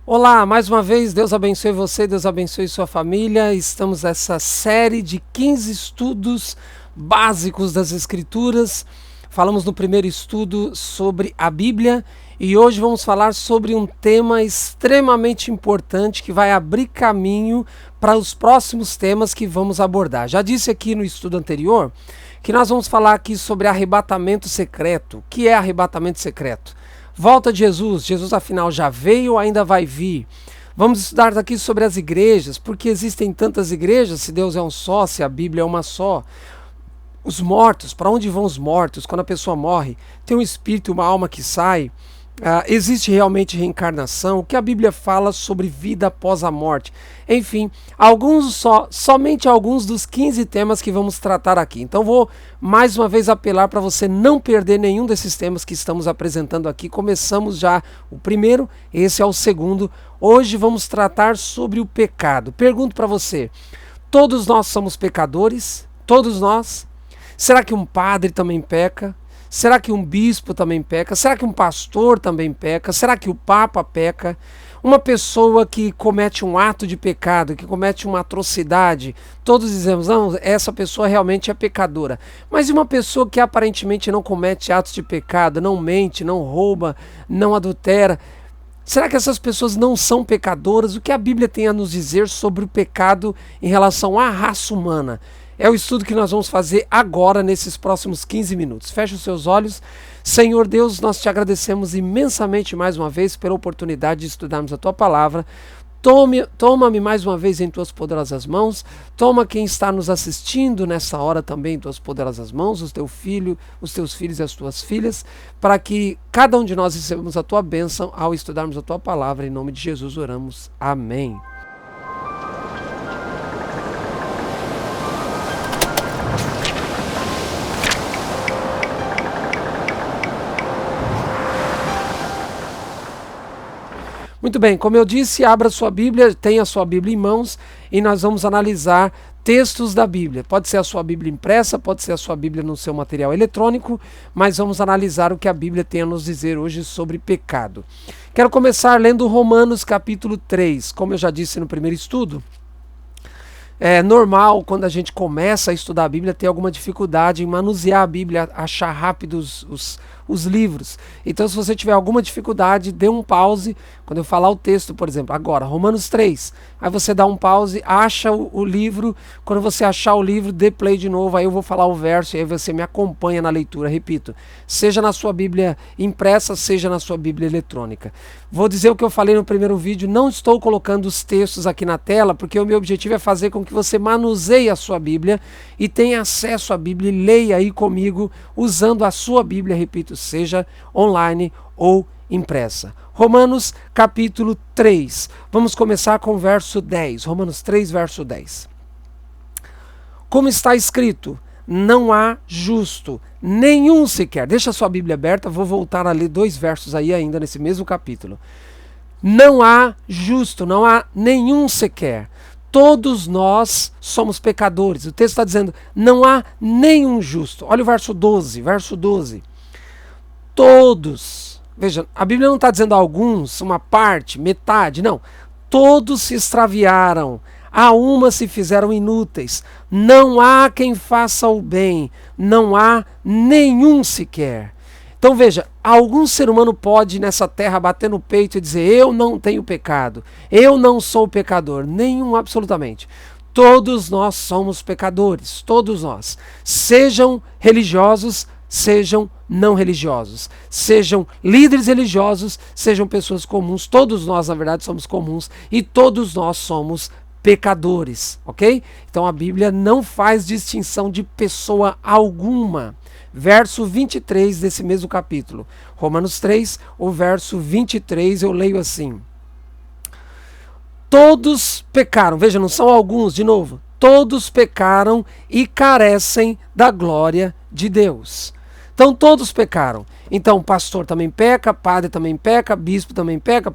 Olá, mais uma vez, Deus abençoe você, Deus abençoe sua família. Estamos nessa série de 15 estudos básicos das Escrituras. Falamos no primeiro estudo sobre a Bíblia e hoje vamos falar sobre um tema extremamente importante que vai abrir caminho para os próximos temas que vamos abordar. Já disse aqui no estudo anterior que nós vamos falar aqui sobre arrebatamento secreto. O que é arrebatamento secreto? Volta de Jesus, Jesus afinal já veio, ainda vai vir. Vamos estudar aqui sobre as igrejas, porque existem tantas igrejas, se Deus é um só, se a Bíblia é uma só. Os mortos, para onde vão os mortos? Quando a pessoa morre, tem um espírito, uma alma que sai. Existe realmente reencarnação? O que a Bíblia fala sobre vida após a morte? Enfim, somente alguns dos 15 temas que vamos tratar aqui. Então vou mais uma vez apelar para você não perder nenhum desses temas que estamos apresentando aqui. Começamos já o primeiro, esse é o segundo. Hoje vamos tratar sobre o pecado. Pergunto para você, todos nós somos pecadores? Todos nós? Será que um padre também peca? Será que um bispo também peca? Será que um pastor também peca? Será que o papa peca? Uma pessoa que comete um ato de pecado, que comete uma atrocidade, todos dizemos, não, essa pessoa realmente é pecadora. Mas e uma pessoa que aparentemente não comete atos de pecado, não mente, não rouba, não adultera? Será que essas pessoas não são pecadoras? O que a Bíblia tem a nos dizer sobre o pecado em relação à raça humana? É o estudo que nós vamos fazer agora, nesses próximos 15 minutos. Feche os seus olhos. Senhor Deus, nós te agradecemos imensamente mais uma vez pela oportunidade de estudarmos a Tua Palavra. Toma-me mais uma vez em Tuas poderosas mãos. Toma quem está nos assistindo nessa hora também em Tuas poderosas mãos, os Teus filhos e as Tuas filhas, para que cada um de nós recebamos a Tua bênção ao estudarmos a Tua Palavra. Em nome de Jesus oramos. Amém. Muito bem, como eu disse, abra sua Bíblia, tenha a sua Bíblia em mãos e nós vamos analisar textos da Bíblia. Pode ser a sua Bíblia impressa, pode ser a sua Bíblia no seu material eletrônico, mas vamos analisar o que a Bíblia tem a nos dizer hoje sobre pecado. Quero começar lendo Romanos capítulo 3. Como eu já disse no primeiro estudo, é normal quando a gente começa a estudar a Bíblia ter alguma dificuldade em manusear a Bíblia, achar rápido os livros. Então, se você tiver alguma dificuldade, dê um pause quando eu falar o texto, por exemplo, agora, Romanos 3. Aí você dá um pause, acha o livro, quando você achar o livro, dê play de novo, aí eu vou falar o verso e aí você me acompanha na leitura, repito, seja na sua Bíblia impressa, seja na sua Bíblia eletrônica. Vou dizer o que eu falei no primeiro vídeo, não estou colocando os textos aqui na tela, porque o meu objetivo é fazer com que você manuseie a sua Bíblia e tenha acesso à Bíblia e leia aí comigo, usando a sua Bíblia, repito, seja online ou impressa. Romanos capítulo 3. Vamos começar com o verso 10. Romanos 3, verso 10. Como está escrito, não há justo, nenhum sequer. Deixa a sua Bíblia aberta, vou voltar a ler 2 versos aí ainda nesse mesmo capítulo. Não há justo, não há nenhum sequer. Todos nós somos pecadores. O texto está dizendo, não há nenhum justo. Olha o verso 12, Todos. Veja, a Bíblia não está dizendo alguns, uma parte, metade, não. Todos se extraviaram, a uma se fizeram inúteis. Não há quem faça o bem, não há nenhum sequer. Então veja, algum ser humano pode nessa terra bater no peito e dizer, eu não tenho pecado, eu não sou pecador, nenhum absolutamente. Todos nós somos pecadores, todos nós. Sejam religiosos, sejam não religiosos, sejam líderes religiosos, sejam pessoas comuns, todos nós na verdade somos comuns e todos nós somos pecadores, ok? Então a Bíblia não faz distinção de pessoa alguma. Verso 23 desse mesmo capítulo, Romanos 3, o verso 23, eu leio assim. Todos pecaram, veja, não são alguns, de novo, todos pecaram e carecem da glória de Deus. Então todos pecaram. Então pastor também peca, padre também peca, bispo também peca,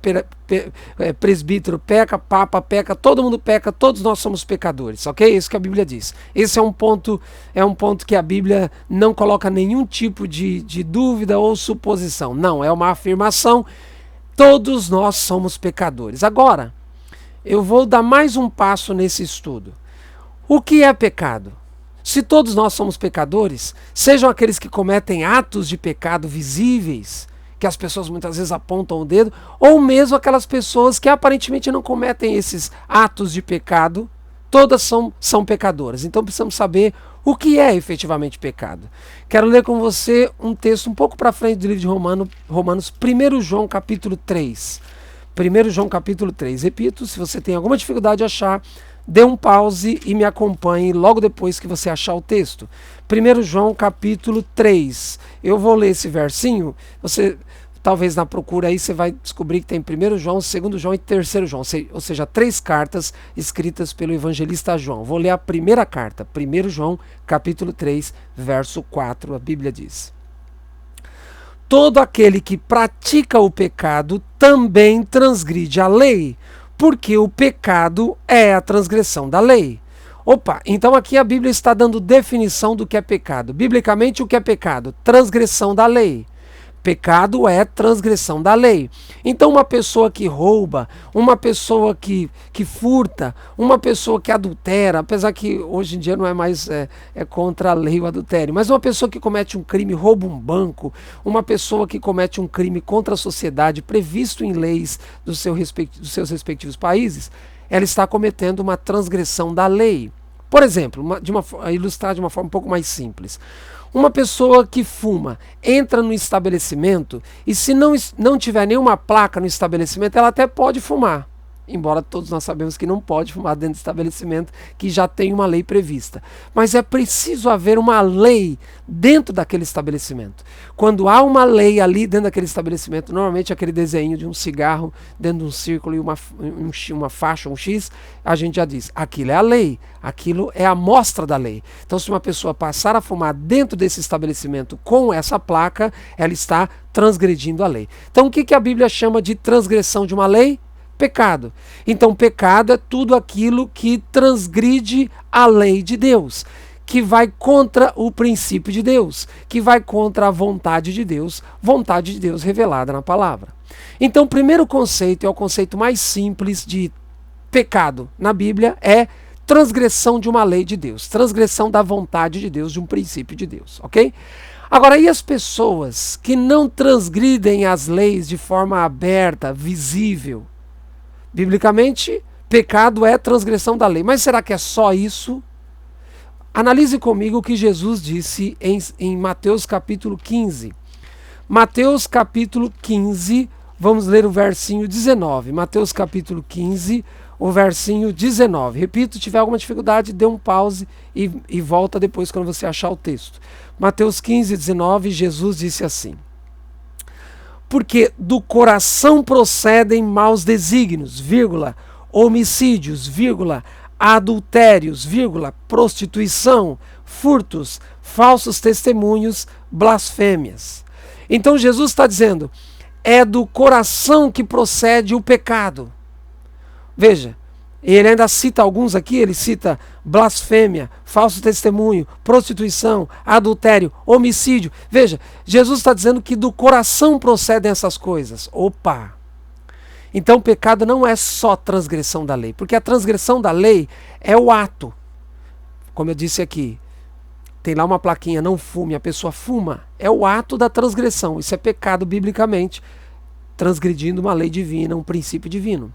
presbítero peca, papa peca, todo mundo peca, todos nós somos pecadores, ok? Isso que a Bíblia diz. Esse é um ponto que a Bíblia não coloca nenhum tipo de dúvida ou suposição. Não, é uma afirmação. Todos nós somos pecadores. Agora, eu vou dar mais um passo nesse estudo. O que é pecado? Se todos nós somos pecadores, sejam aqueles que cometem atos de pecado visíveis, que as pessoas muitas vezes apontam o dedo, ou mesmo aquelas pessoas que aparentemente não cometem esses atos de pecado, todas são pecadoras. Então precisamos saber o que é efetivamente pecado. Quero ler com você um texto um pouco para frente do livro de Romanos, 1 João capítulo 3. 1 João capítulo 3. Repito, se você tem alguma dificuldade de achar, dê um pause e me acompanhe logo depois que você achar o texto. 1 João capítulo 3. Eu vou ler esse versinho, você talvez na procura aí você vai descobrir que tem 1 João, 2 João e 3 João, ou seja, 3 cartas escritas pelo evangelista João. Vou ler a primeira carta, 1 João capítulo 3, verso 4, a Bíblia diz: todo aquele que pratica o pecado também transgride a lei, porque o pecado é a transgressão da lei. Opa, então aqui a Bíblia está dando definição do que é pecado. Biblicamente, o que é pecado? Transgressão da lei. Pecado é transgressão da lei. Então uma pessoa que rouba, uma pessoa que furta, uma pessoa que adultera, apesar que hoje em dia não é mais contra a lei o adultério, mas uma pessoa que comete um crime, rouba um banco, uma pessoa que comete um crime contra a sociedade previsto em leis dos seus respectivos países, ela está cometendo uma transgressão da lei. Por exemplo, ilustrar de uma forma um pouco mais simples. Uma pessoa que fuma entra no estabelecimento e se não tiver nenhuma placa no estabelecimento, ela até pode fumar. Embora todos nós sabemos que não pode fumar dentro do estabelecimento, que já tem uma lei prevista. Mas é preciso haver uma lei dentro daquele estabelecimento. Quando há uma lei ali dentro daquele estabelecimento, normalmente aquele desenho de um cigarro dentro de um círculo e uma faixa, um X, a gente já diz, aquilo é a lei, aquilo é a amostra da lei. Então se uma pessoa passar a fumar dentro desse estabelecimento com essa placa, ela está transgredindo a lei. Então o que a Bíblia chama de transgressão de uma lei? Pecado. Então pecado é tudo aquilo que transgride a lei de Deus, que vai contra o princípio de Deus, que vai contra a vontade de Deus revelada na palavra. Então o primeiro conceito, é o conceito mais simples de pecado na Bíblia, é transgressão de uma lei de Deus, transgressão da vontade de Deus, de um princípio de Deus, ok? Agora, e as pessoas que não transgridem as leis de forma aberta, visível? Biblicamente, pecado é transgressão da lei. Mas será que é só isso? Analise comigo o que Jesus disse em Mateus capítulo 15. Mateus capítulo 15, vamos ler o versinho 19. Mateus capítulo 15, o versinho 19. Repito, se tiver alguma dificuldade, dê um pause e volta depois quando você achar o texto. Mateus 15, 19, Jesus disse assim: porque do coração procedem maus desígnios, vírgula, homicídios, vírgula, adultérios, vírgula, prostituição, furtos, falsos testemunhos, blasfêmias. Então Jesus está dizendo, é do coração que procede o pecado. Veja, ele ainda cita alguns aqui, ele cita blasfêmia, falso testemunho, prostituição, adultério, homicídio. Veja, Jesus está dizendo que do coração procedem essas coisas. Opa! Então o pecado não é só transgressão da lei, porque a transgressão da lei é o ato. Como eu disse aqui, tem lá uma plaquinha, não fume, a pessoa fuma. É o ato da transgressão, isso é pecado biblicamente, transgredindo uma lei divina, um princípio divino.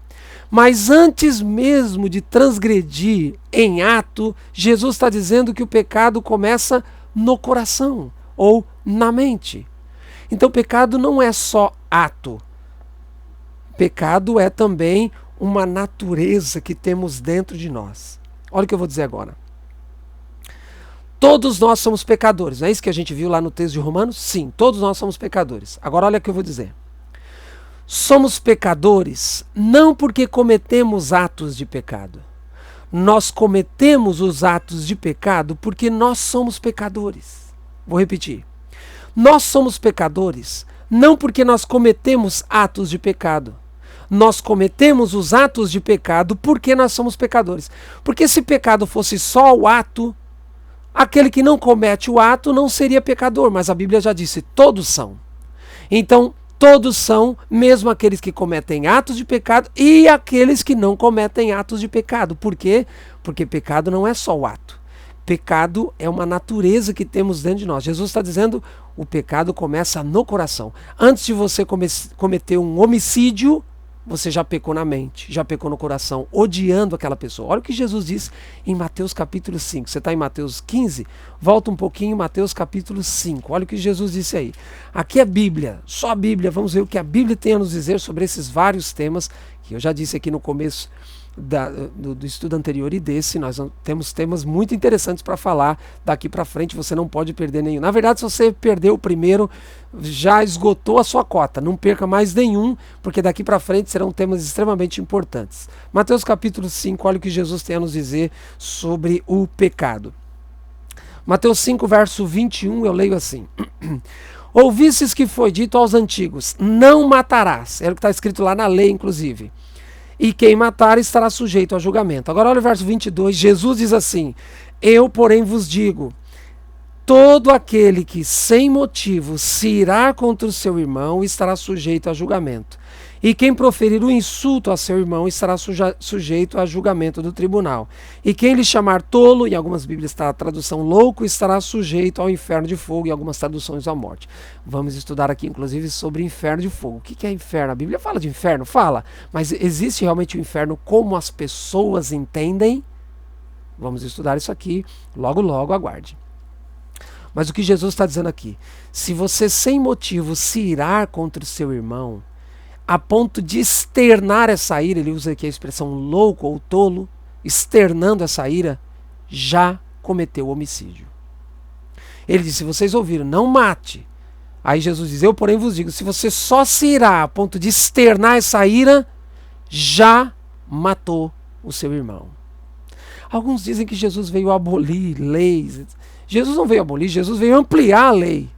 Mas antes mesmo de transgredir em ato, Jesus está dizendo que o pecado começa no coração ou na mente. Então pecado não é só ato. Pecado é também uma natureza que temos dentro de nós. Olha o que eu vou dizer agora. Todos nós somos pecadores, não é isso que a gente viu lá no texto de Romanos? Sim, todos nós somos pecadores. Agora olha o que eu vou dizer. Somos pecadores não porque cometemos atos de pecado. Nós cometemos os atos de pecado porque nós somos pecadores. Vou repetir. Nós somos pecadores não porque nós cometemos atos de pecado. Nós cometemos os atos de pecado porque nós somos pecadores. Porque se pecado fosse só o ato, aquele que não comete o ato não seria pecador, mas a Bíblia já disse, todos são. Então, Todos são, mesmo aqueles que cometem atos de pecado e aqueles que não cometem atos de pecado. Por quê? Porque pecado não é só o ato. Pecado é uma natureza que temos dentro de nós. Jesus está dizendo, o pecado começa no coração. Antes de você cometer um homicídio, você já pecou na mente, já pecou no coração, odiando aquela pessoa. Olha o que Jesus diz em Mateus capítulo 5. Você está em Mateus 15? Volta um pouquinho, Mateus capítulo 5. Olha o que Jesus disse aí. Aqui é Bíblia, só a Bíblia. Vamos ver o que a Bíblia tem a nos dizer sobre esses vários temas, que eu já disse aqui no começo do estudo anterior e desse. Nós temos temas muito interessantes para falar daqui para frente, você não pode perder nenhum. Na verdade, se você perdeu o primeiro, já esgotou a sua cota, não perca mais nenhum, porque daqui para frente serão temas extremamente importantes. Mateus capítulo 5, olha o que Jesus tem a nos dizer sobre o pecado. Mateus 5, verso 21, eu leio assim: ouvistes que foi dito aos antigos, não matarás, era o que está escrito lá na lei, inclusive, e quem matar estará sujeito a julgamento. Agora olha o verso 22, Jesus diz assim: eu, porém, vos digo, todo aquele que sem motivo se irá contra o seu irmão estará sujeito a julgamento. E quem proferir o insulto a seu irmão estará sujeito a julgamento do tribunal. E quem lhe chamar tolo, em algumas Bíblias está a tradução louco, estará sujeito ao inferno de fogo, e algumas traduções à morte. Vamos estudar aqui, inclusive, sobre inferno de fogo. O que é inferno? A Bíblia fala de inferno? Fala. Mas existe realmente o inferno como as pessoas entendem? Vamos estudar isso aqui, logo, logo, aguarde. Mas o que Jesus está dizendo aqui? Se você sem motivo se irar contra o seu irmão, a ponto de externar essa ira, ele usa aqui a expressão louco ou tolo, externando essa ira, já cometeu homicídio. Ele diz, se vocês ouviram, não mate. Aí Jesus diz, eu porém vos digo, se você só se irá a ponto de externar essa ira, já matou o seu irmão. Alguns dizem que Jesus veio abolir leis. Jesus não veio abolir, Jesus veio ampliar a lei.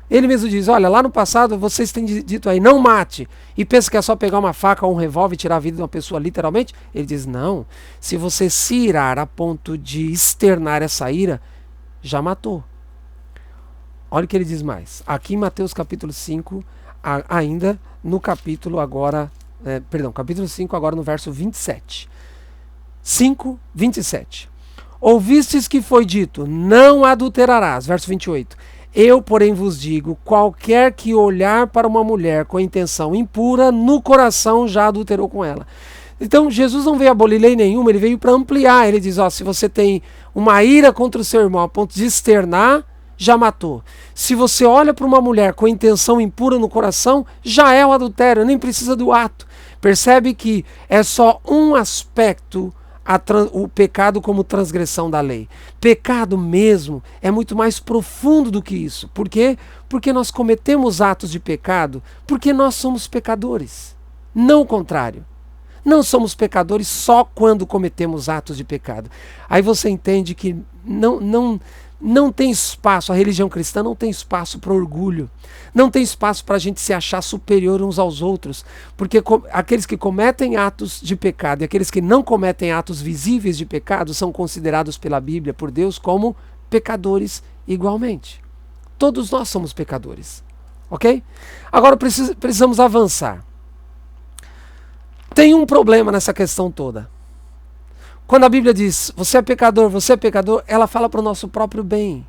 Ele mesmo diz, olha, lá no passado vocês têm dito aí, não mate, e pensa que é só pegar uma faca ou um revólver e tirar a vida de uma pessoa literalmente? Ele diz, não, se você se irar a ponto de externar essa ira, já matou. Olha o que ele diz mais, aqui em Mateus capítulo 5, ainda no capítulo agora, capítulo 5 agora no verso 27. 5, 27. Ouvistes que foi dito, não adulterarás, verso 28. Eu, porém, vos digo, qualquer que olhar para uma mulher com intenção impura, no coração já adulterou com ela. Então, Jesus não veio abolir lei nenhuma, ele veio para ampliar. Ele diz, se você tem uma ira contra o seu irmão a ponto de externar, já matou. Se você olha para uma mulher com intenção impura no coração, já é o adultério, nem precisa do ato. Percebe que é só um aspecto o pecado como transgressão da lei. Pecado mesmo é muito mais profundo do que isso. Por quê? Porque nós cometemos atos de pecado porque nós somos pecadores. Não o contrário. Não somos pecadores só quando cometemos atos de pecado. Aí você entende que não tem espaço, a religião cristã não tem espaço para orgulho, não tem espaço para a gente se achar superior uns aos outros, porque aqueles que cometem atos de pecado e aqueles que não cometem atos visíveis de pecado são considerados pela Bíblia, por Deus, como pecadores igualmente. Todos nós somos pecadores, ok? Agora precisamos avançar. Tem um problema nessa questão toda. Quando a Bíblia diz, você é pecador, ela fala para o nosso próprio bem.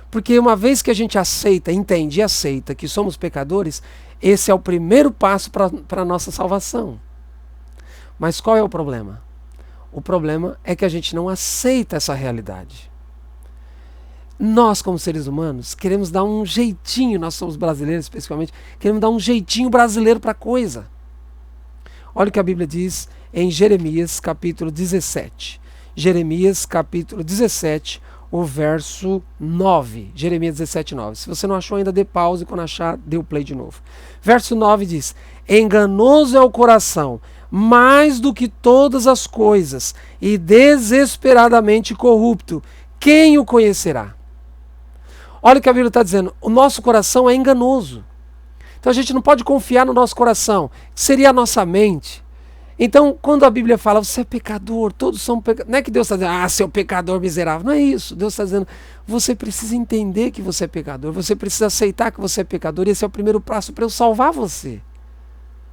Porque uma vez que a gente aceita, entende e aceita que somos pecadores, esse é o primeiro passo para a nossa salvação. Mas qual é o problema? O problema é que a gente não aceita essa realidade. Nós, como seres humanos, queremos dar um jeitinho, nós somos brasileiros especificamente, queremos dar um jeitinho brasileiro para a coisa. Olha o que a Bíblia diz em Jeremias capítulo 17. Jeremias capítulo 17, o verso 9. Jeremias 17, 9. Se você não achou ainda, dê pause, quando achar, dê o play de novo. Verso 9 diz, enganoso é o coração, mais do que todas as coisas, e desesperadamente corrupto. Quem o conhecerá? Olha o que a Bíblia está dizendo, o nosso coração é enganoso. Então a gente não pode confiar no nosso coração, que seria a nossa mente. Então, quando a Bíblia fala, você é pecador, todos são pecadores, não é que Deus está dizendo, seu pecador miserável, não é isso. Deus está dizendo, você precisa entender que você é pecador, você precisa aceitar que você é pecador, e esse é o primeiro passo para eu salvar você.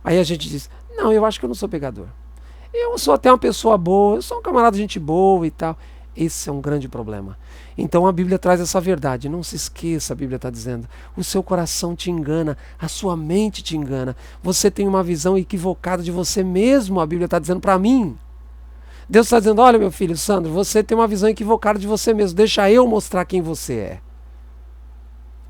Aí a gente diz, não, eu acho que eu não sou pecador. Eu sou até uma pessoa boa, eu sou um camarada de gente boa e tal. Esse é um grande problema. Então a Bíblia traz essa verdade. Não se esqueça, a Bíblia está dizendo. O seu coração te engana, a sua mente te engana. Você tem uma visão equivocada de você mesmo, a Bíblia está dizendo para mim. Deus está dizendo, olha meu filho Sandro, você tem uma visão equivocada de você mesmo. Deixa eu mostrar quem você é.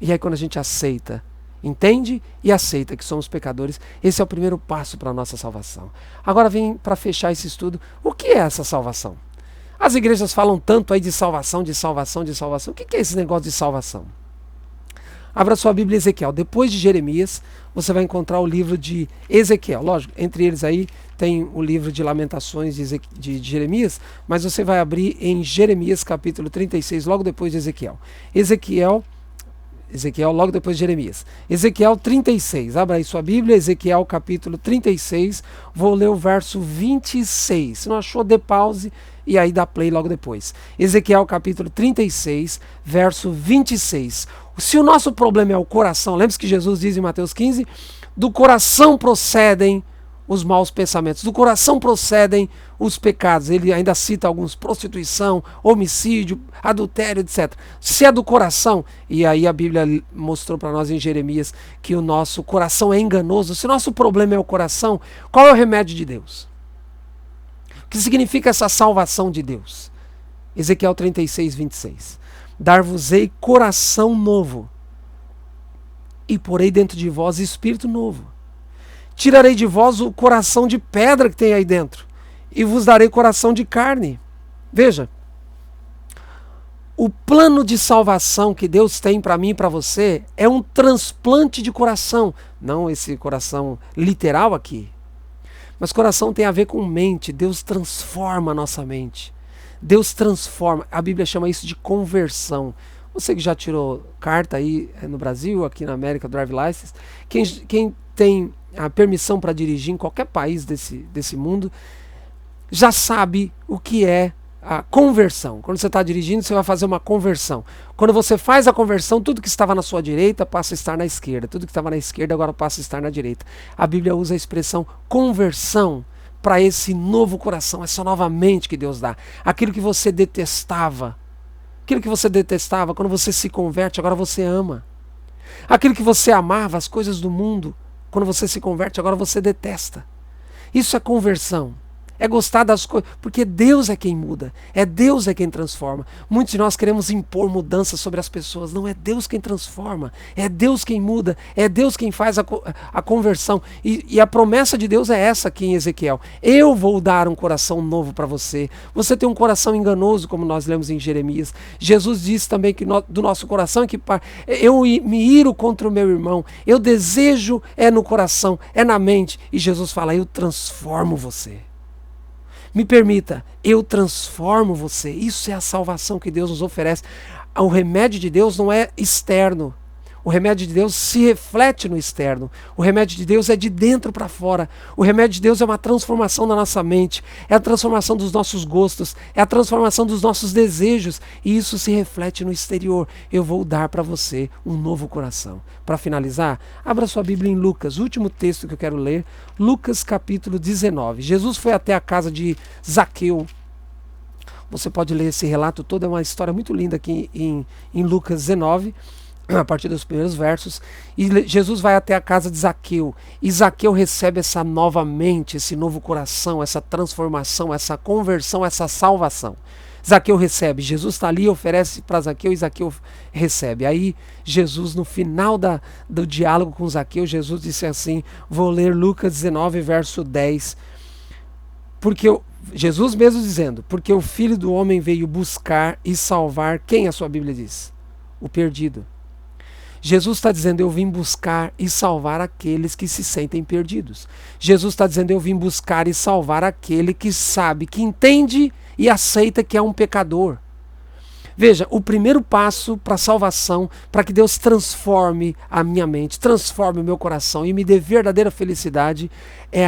E aí quando a gente aceita, entende e aceita que somos pecadores, esse é o primeiro passo para a nossa salvação. Agora vem para fechar esse estudo, o que é essa salvação? As igrejas falam tanto aí de salvação, de salvação, de salvação. O que é esse negócio de salvação? Abra sua Bíblia, Ezequiel. Depois de Jeremias, você vai encontrar o livro de Ezequiel. Lógico, entre eles aí tem o livro de Lamentações de Jeremias, mas você vai abrir em Jeremias capítulo 36, logo depois de Ezequiel. Ezequiel, logo depois de Jeremias. Ezequiel 36, abra aí sua Bíblia, Ezequiel capítulo 36, vou ler o verso 26. Se não achou, dê pause e aí dá play logo depois. Ezequiel capítulo 36, verso 26. Se o nosso problema é o coração, lembre-se que Jesus diz em Mateus 15, do coração procedem os maus pensamentos, do coração procedem os pecados. Ele ainda cita alguns, prostituição, homicídio, adultério, etc. Se é do coração, e aí a Bíblia mostrou para nós em Jeremias que o nosso coração é enganoso. Se o nosso problema é o coração, qual é o remédio de Deus? O que significa essa salvação de Deus? Ezequiel 36, 26. Dar-vos-ei coração novo, e porei dentro de vós espírito novo. Tirarei de vós o coração de pedra que tem aí dentro, e vos darei coração de carne. Veja, o plano de salvação que Deus tem para mim e para você é um transplante de coração. Não esse coração literal aqui, mas coração tem a ver com mente. Deus transforma a nossa mente. Deus transforma. A Bíblia chama isso de conversão. Você que já tirou carta aí no Brasil, aqui na América, Drive License, quem tem a permissão para dirigir em qualquer país desse mundo, já sabe o que é a conversão. Quando você está dirigindo, você vai fazer uma conversão. Quando você faz a conversão, tudo que estava na sua direita passa a estar na esquerda. Tudo que estava na esquerda agora passa a estar na direita. A Bíblia usa a expressão conversão para esse novo coração, essa nova mente que Deus dá. Aquilo que você detestava, quando você se converte, agora você ama. Aquilo que você amava, as coisas do mundo, quando você se converte, agora você detesta. Isso é conversão. É gostar das coisas, porque Deus é quem muda, é Deus é quem transforma. Muitos de nós queremos impor mudanças sobre as pessoas. Não é Deus quem transforma, é Deus quem muda, é Deus quem faz a conversão. E a promessa de Deus é essa aqui em Ezequiel: eu vou dar um coração novo para você. Você tem um coração enganoso, como nós lemos em Jeremias. Jesus disse também que do nosso coração é que eu me iro contra o meu irmão, eu desejo é no coração, é na mente. E Jesus fala: eu transformo você. Me permita, eu transformo você. Isso é a salvação que Deus nos oferece. O remédio de Deus não é externo. O remédio de Deus se reflete no externo. O remédio de Deus é de dentro para fora. O remédio de Deus é uma transformação da nossa mente. É a transformação dos nossos gostos. É a transformação dos nossos desejos. E isso se reflete no exterior. Eu vou dar para você um novo coração. Para finalizar, abra sua Bíblia em Lucas, o último texto que eu quero ler. Lucas capítulo 19. Jesus foi até a casa de Zaqueu. Você pode ler esse relato todo. É uma história muito linda aqui em Lucas 19. A partir dos primeiros versos, e Jesus vai até a casa de Zaqueu, e Zaqueu recebe essa nova mente, esse novo coração, essa transformação, essa conversão, essa salvação. Zaqueu recebe, Jesus está ali, oferece para Zaqueu, e Zaqueu recebe. Aí Jesus, no final do diálogo com Zaqueu, Jesus disse assim, vou ler Lucas 19, verso 10, Jesus mesmo dizendo, porque o Filho do Homem veio buscar e salvar, quem a sua Bíblia diz? O perdido. Jesus está dizendo, eu vim buscar e salvar aqueles que se sentem perdidos. Jesus está dizendo, eu vim buscar e salvar aquele que sabe, que entende e aceita que é um pecador. Veja, o primeiro passo para a salvação, para que Deus transforme a minha mente, transforme o meu coração e me dê verdadeira felicidade, é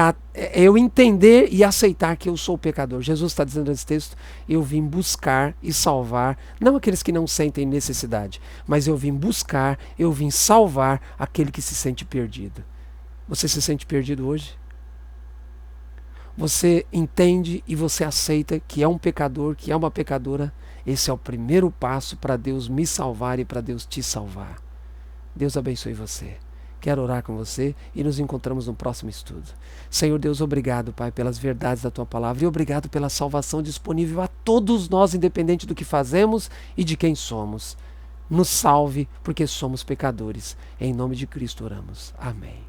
eu entender e aceitar que eu sou pecador. Jesus está dizendo nesse texto, eu vim buscar e salvar, não aqueles que não sentem necessidade, mas eu vim buscar, eu vim salvar aquele que se sente perdido. Você se sente perdido hoje? Você entende e você aceita que é um pecador, que é uma pecadora? Esse é o primeiro passo para Deus me salvar e para Deus te salvar. Deus abençoe você. Quero orar com você e nos encontramos no próximo estudo. Senhor Deus, obrigado, Pai, pelas verdades da Tua Palavra e obrigado pela salvação disponível a todos nós, independente do que fazemos e de quem somos. Nos salve, porque somos pecadores. Em nome de Cristo oramos. Amém.